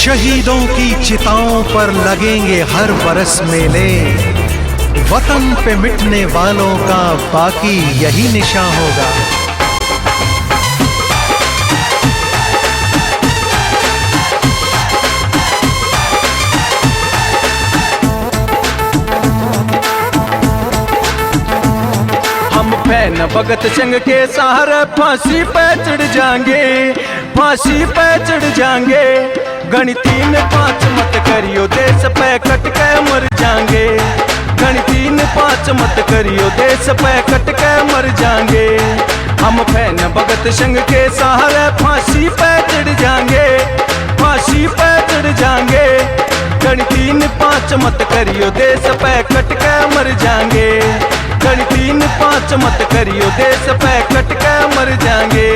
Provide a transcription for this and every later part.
शहीदों की चिताओं पर लगेंगे हर बरस मेले, वतन पे मिटने वालों का बाकी यही निशान होगा। हम फैन भगत सिंह के सहारे फांसी पे चढ़ जाएंगे, फांसी पे चढ़ जाएंगे। गणिती ने 5 मत करियो, देश पे कट के मर जाएंगे। गणिती ने 5 मत करियो, देश पे कट के मर जाएंगे। हम फैन भगत सिंह के सहारे फांसी पे चढ़ जाएंगे, फांसी पे चढ़ जाएंगे। गणिती ने 5 मत करियो, देश पे कट के मर जाएंगे। गणिती ने 5 मत करियो, देश पे कट के मर जाएंगे।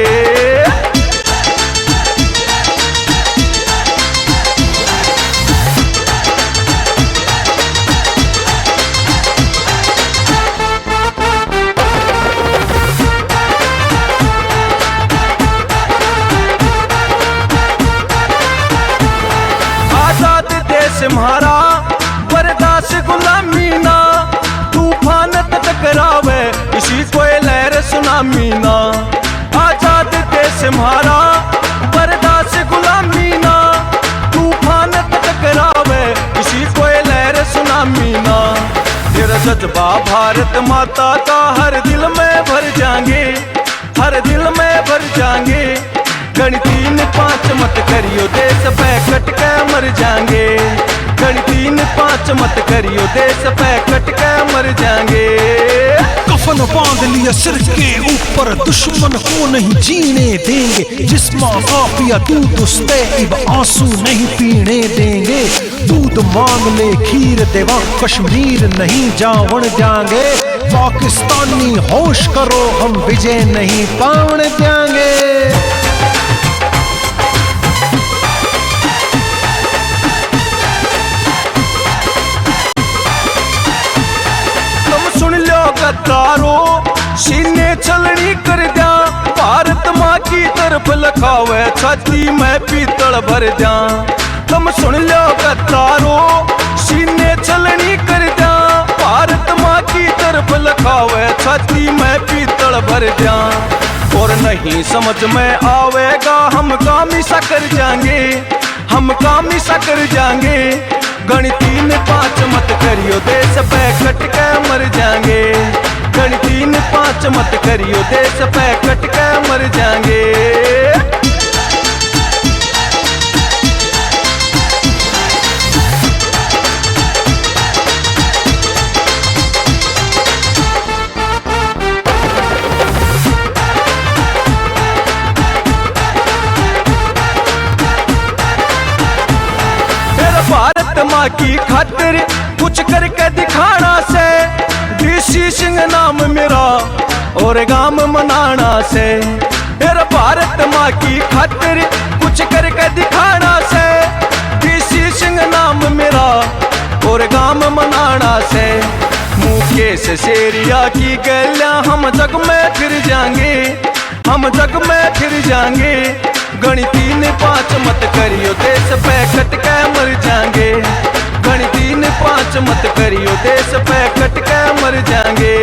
हमारा बर्दाश्त गुलामी ना, तूफान टकरावे इसी कोई लहर सुनामी ना। आजाद देश हमारा बर्दाश्त गुलामी ना, तूफान टकरावे इसी कोई लहर सुनामी ना। तेरा जज्बा भारत माता का हर दिल में भर जाएंगे, हर दिल में भर जाएंगे। गणिती ने 5 मत करियो, देश पे कट के मर जाएंगे। गणिती ने 5 मत करियो, देश पे कट के मर जाएंगे। कफन बांध लिया सिर के ऊपर, दुश्मन को नहीं जीने देंगे। जिस्मा का पिया दूध उसते इब आंसू नहीं पीने देंगे। दूध मांग ले खीर देवा, कश्मीर नहीं जावण जाएंगे। पाकिस्तानी होश करो, हम विजय नहीं पावन जाएंगे। गद्दारो सीने चलनी कर दिया, भारत माँ की तरफ लखावे छाती में पीतल भर दिया। तुम सुन लो गद्दारो सीने चलनी कर दिया, भारत माँ की तरफ लखावे छाती में पीतल भर दिया। और नहीं समझ में आवेगा, हम कामी सा कर जाएंगे, हम कामी सा कर जाएंगे। गणिती ने 5 मत करियो, देश पे कट के मर जाएंगे। गणिती ने 5 मत करियो, देश पे कट के मर जाएंगे। भारत माँ की खातिर कुछ करके दिखाना से, डीसी सिंह नाम मेरा और गाम मनाना से। मेरा भारत माँ की खातिर कुछ करके दिखाना से, डीसी सिंह नाम मेरा और गाम मनाना से। मुकेश शेरिया की गैलियां हम जग में फिर जाएंगे, हम जग में फिर जाएंगे। गणिती ने 5 मत करियो, देश पे कट के मर जाएंगे। गणिती ने 5 मत करियो, देश पे कट के मर जाएंगे।